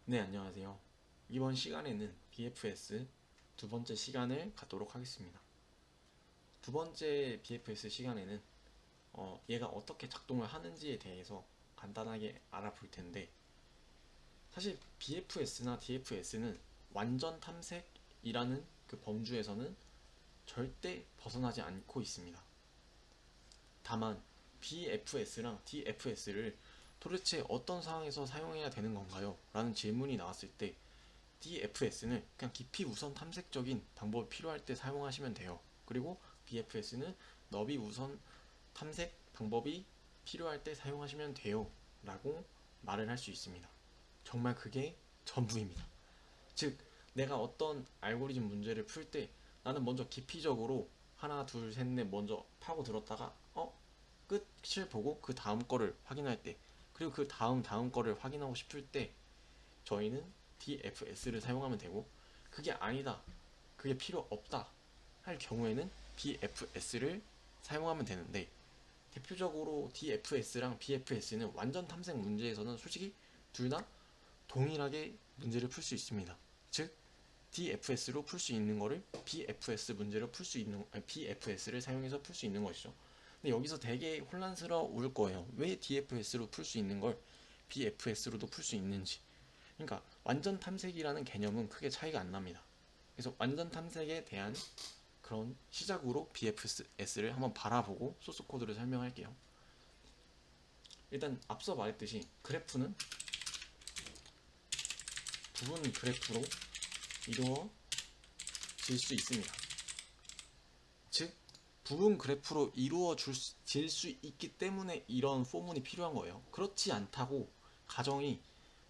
네, 안녕하세요. 이번 시간에는 BFS 두 번째 시간을 갖도록 하겠습니다. 두 번째 BFS 시간에는 얘가 어떻게 작동을 하는지에 대해서 간단하게 알아볼 텐데, 사실 BFS나 DFS는 완전 탐색이라는 그 범주에서는 절대 벗어나지 않고 있습니다. 다만 BFS랑 DFS를 도대체 어떤 상황에서 사용해야 되는 건가요? 라는 질문이 나왔을 때 DFS는 그냥 깊이 우선 탐색적인 방법이 필요할 때 사용하시면 돼요. 그리고 BFS는 너비 우선 탐색 방법이 필요할 때 사용하시면 돼요. 라고 말을 할 수 있습니다. 정말 그게 전부입니다. 즉, 내가 어떤 알고리즘 문제를 풀 때 나는 먼저 깊이적으로 하나, 둘, 셋, 넷 먼저 파고 들었다가 끝을 보고 그 다음 거를 확인할 때, 그리고 그 다음 거를 확인하고 싶을 때 저희는 DFS를 사용하면 되고, 그게 아니다, 그게 필요 없다 할 경우에는 BFS를 사용하면 되는데, 대표적으로 DFS랑 BFS는 완전 탐색 문제에서는 솔직히 둘 다 동일하게 문제를 풀 수 있습니다. 즉 DFS로 풀 수 있는 거를 BFS 문제로 풀 수 있는, BFS를 사용해서 풀 수 있는 것이죠. 근데 여기서 되게 혼란스러울 거예요. 왜 DFS로 풀 수 있는 걸 BFS로도 풀 수 있는지. 그러니까 완전 탐색이라는 개념은 크게 차이가 안 납니다. 그래서 완전 탐색에 대한 그런 시작으로 BFS를 한번 바라보고 소스 코드를 설명할게요. 일단 앞서 말했듯이 그래프는 부분 그래프로 이루어질 수 있습니다. 즉 부분 그래프로 이루어질 수 있기 때문에 이런 포문이 필요한 거예요. 그렇지 않다고 가정이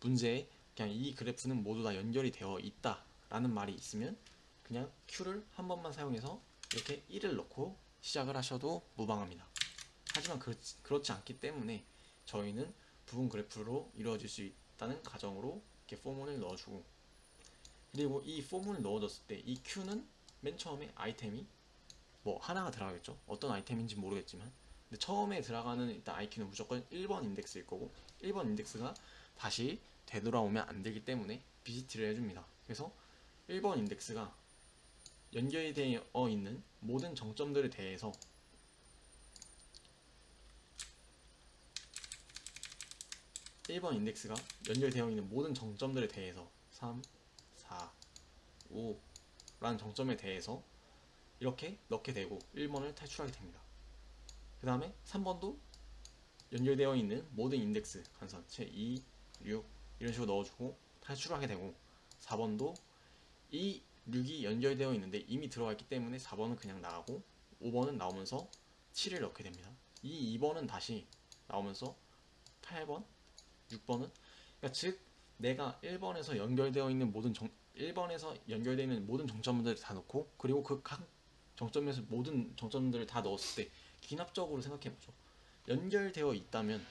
문제에 그냥 이 그래프는 모두 다 연결이 되어 있다 라는 말이 있으면 그냥 Q를 한 번만 사용해서 이렇게 1을 넣고 시작을 하셔도 무방합니다. 하지만 그렇지 않기 때문에 저희는 부분 그래프로 이루어질 수 있다는 가정으로 이렇게 포문을 넣어주고, 그리고 이 포문을 넣어줬을 때 이 Q는 맨 처음에 아이템이 뭐 하나가 들어가겠죠. 어떤 아이템인지 모르겠지만, 근데 처음에 들어가는 일단 IQ는 무조건 1번 인덱스일 거고, 1번 인덱스가 다시 되돌아오면 안 되기 때문에 BCT를 해줍니다. 그래서 1번 인덱스가 연결되어 있는 모든 정점들에 대해서 1번 인덱스가 연결되어 있는 모든 정점들에 대해서 3, 4, 5 라는 정점에 대해서 이렇게 넣게 되고 1번을 탈출하게 됩니다. 그 다음에 3번도 연결되어 있는 모든 인덱스 간선 2, 6 이런 식으로 넣어주고 탈출하게 되고, 4번도 이 6이 연결되어 있는데 이미 들어가 있기 때문에 4번은 그냥 나가고 5번은 나오면서 7을 넣게 됩니다. 이 2번은 다시 나오면서 8번, 6번은, 그러니까 즉 내가 1번에서 연결되어 있는 1번에서 연결되어 있는 모든 정점들을 다 넣고, 그리고 그 각 정점에서 모든 정점들을 다 넣었을 때 기납적으로 생각해보죠. 연결되어 있다면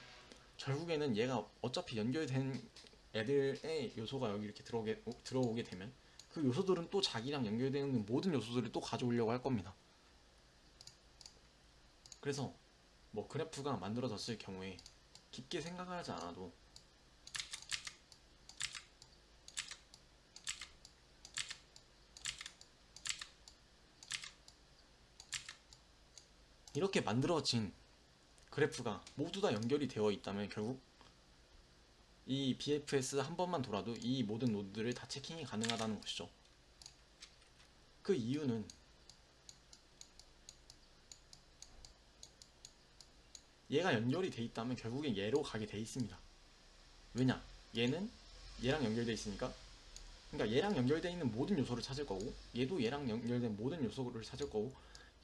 결국에는 얘가 어차피 연결된 애들의 요소가 여기 이렇게 들어오게 되면 그 요소들은 또 자기랑 연결되는 모든 요소들을 또 가져오려고 할 겁니다. 그래서 뭐 그래프가 만들어졌을 경우에 깊게 생각하지 않아도 이렇게 만들어진 그래프가 모두 다 연결이 되어 있다면 결국 이 BFS 한 번만 돌아도 이 모든 노드들을 다 체킹이 가능하다는 것이죠. 그 이유는 얘가 연결이 돼 있다면 결국엔 얘로 가게 돼 있습니다. 왜냐? 얘는 얘랑 연결돼 있으니까, 그러니까 얘랑 연결돼 있는 모든 요소를 찾을 거고, 얘도 얘랑 연결된 모든 요소를 찾을 거고,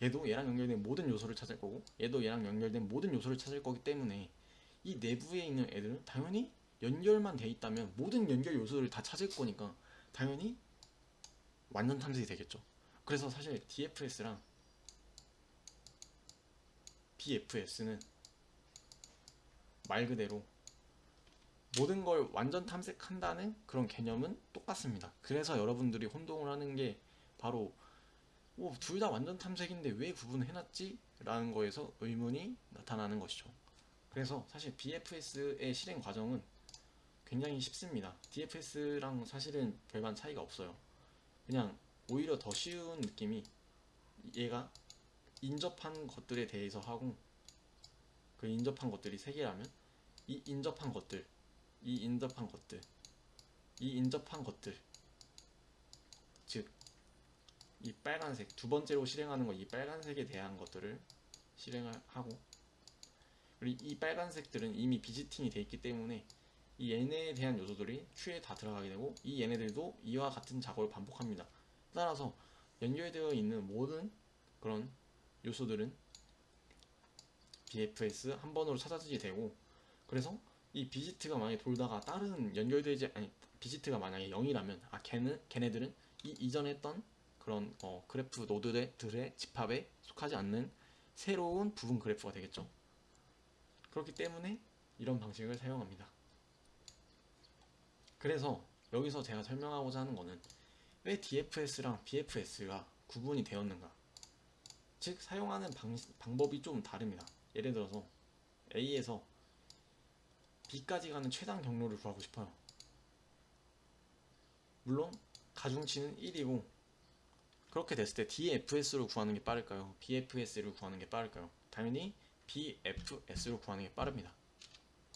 얘도 얘랑 연결된 모든 요소를 찾을 거고, 얘도 얘랑 연결된 모든 요소를 찾을 거기 때문에 이 내부에 있는 애들은 당연히 연결만 돼 있다면 모든 연결 요소를 다 찾을 거니까 당연히 완전 탐색이 되겠죠. 그래서 사실 DFS랑 BFS는 말 그대로 모든 걸 완전 탐색한다는 그런 개념은 똑같습니다. 그래서 여러분들이 혼동을 하는 게 바로 둘 다 완전 탐색인데 왜 구분을 해놨지? 라는 거에서 의문이 나타나는 것이죠. 그래서 사실 BFS의 실행 과정은 굉장히 쉽습니다. DFS랑 사실은 별반 차이가 없어요. 그냥 오히려 더 쉬운 느낌이, 얘가 인접한 것들에 대해서 하고, 그 인접한 것들이 3개라면 이 인접한 것들, 이 인접한 것들, 이 인접한 것들, 즉 이 빨간색, 두 번째로 실행하는 거, 이 빨간색에 대한 것들을 실행을 하고, 그리고 이 빨간색들은 이미 비지팅이 돼 있기 때문에 이 얘네에 대한 요소들이 큐에 다 들어가게 되고, 이 얘네들도 이와 같은 작업을 반복합니다. 따라서 연결되어 있는 모든 그런 요소들은 BFS 한 번으로 찾아지게 되고, 그래서 이 비지트가 만약에 돌다가 다른 연결되지, 아니 비지트가 만약에 0이라면 걔네들은 이 이전에 했던 그런 그래프 노드들의 집합에 속하지 않는 새로운 부분 그래프가 되겠죠. 그렇기 때문에 이런 방식을 사용합니다. 그래서 여기서 제가 설명하고자 하는 거는, 왜 DFS랑 BFS가 구분이 되었는가, 즉 사용하는 방법이 좀 다릅니다. 예를 들어서 A에서 B까지 가는 최단 경로를 구하고 싶어요. 물론 가중치는 1이고, 그렇게 됐을 때 DFS로 구하는 게 빠를까요? BFS로 구하는 게 빠를까요? 당연히 BFS로 구하는 게 빠릅니다.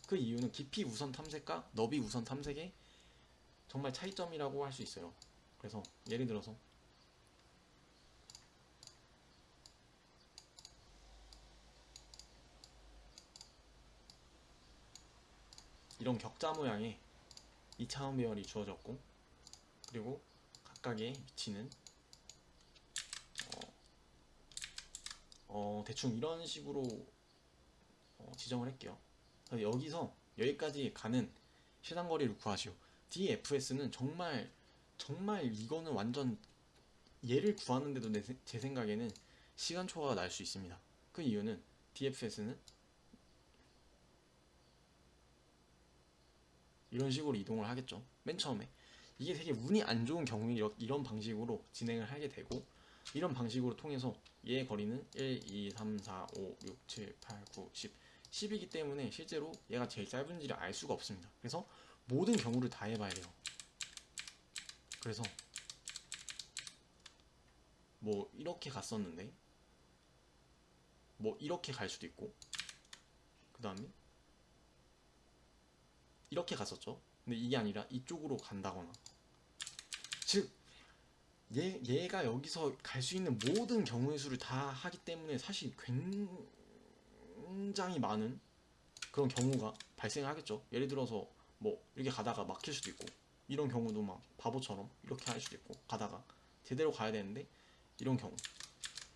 그 이유는 깊이 우선 탐색과 너비 우선 탐색의 정말 차이점이라고 할 수 있어요. 그래서 예를 들어서 이런 격자 모양의 2차원 배열이 주어졌고, 그리고 각각의 위치는 대충 이런 식으로 지정을 할게요. 여기서 여기까지 가는 시간거리를 구하시오. DFS는 정말 이거는 완전 얘를 구하는데도 제 생각에는 시간 초과가 날 수 있습니다. 그 이유는 DFS는 이런 식으로 이동을 하겠죠. 맨 처음에 이게 되게 운이 안 좋은 경우에 이런 방식으로 진행을 하게 되고, 이런 방식으로 통해서 얘의 거리는 1, 2, 3, 4, 5, 6, 7, 8, 9, 10, 10이기 때문에 실제로 얘가 제일 짧은지를 알 수가 없습니다. 그래서 모든 경우를 다 해봐야 돼요. 그래서 뭐 이렇게 갔었는데 뭐 이렇게 갈 수도 있고, 그 다음에 이렇게 갔었죠. 근데 이게 아니라 이쪽으로 간다거나, 즉 얘가 여기서 갈 수 있는 모든 경우의 수를 다 하기 때문에 사실 굉장히 많은 그런 경우가 발생하겠죠. 예를 들어서 뭐 이렇게 가다가 막힐 수도 있고, 이런 경우도 막 바보처럼 이렇게 할 수도 있고, 가다가 제대로 가야 되는데 이런 경우,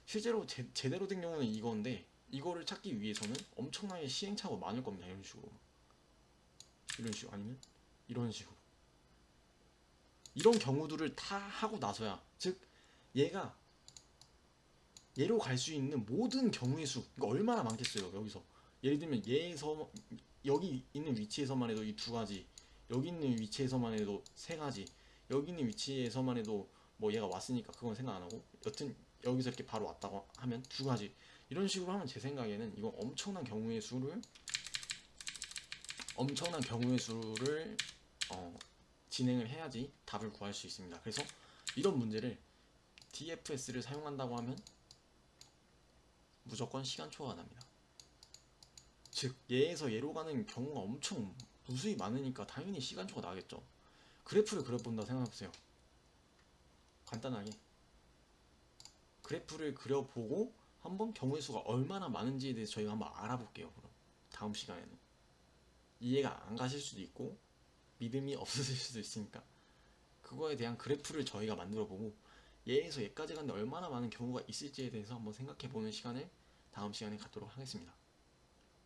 실제로 제대로 된 경우는 이건데, 이거를 찾기 위해서는 엄청나게 시행착오가 많을 겁니다. 이런 식으로 아니면 이런 식으로, 이런 경우들을 다 하고 나서야, 즉 얘로 갈 수 있는 모든 경우의 수, 이거 얼마나 많겠어요. 여기서 예를 들면 얘에서 여기 있는 위치에서만 해도 이 2가지, 여기 있는 위치에서만 해도 3가지, 여기 있는 위치에서만 해도 뭐 얘가 왔으니까 그건 생각 안 하고, 여튼 여기서 이렇게 바로 왔다고 하면 2가지, 이런 식으로 하면 제 생각에는 이건 엄청난 경우의 수를 진행을 해야지 답을 구할 수 있습니다. 그래서 이런 문제를 DFS를 사용한다고 하면 무조건 시간 초과가 납니다. 즉 얘에서 얘로 가는 경우가 엄청 무수히 많으니까 당연히 시간 초과가 나겠죠. 그래프를 그려본다 생각해보세요. 간단하게 그래프를 그려보고 한번 경우의 수가 얼마나 많은지에 대해서 저희가 한번 알아볼게요. 그럼 다음 시간에는 이해가 안 가실 수도 있고 믿음이 없으실 수도 있으니까, 그거에 대한 그래프를 저희가 만들어보고 얘에서 얘까지 가는데 얼마나 많은 경우가 있을지에 대해서 한번 생각해보는 시간을 다음 시간에 갖도록 하겠습니다.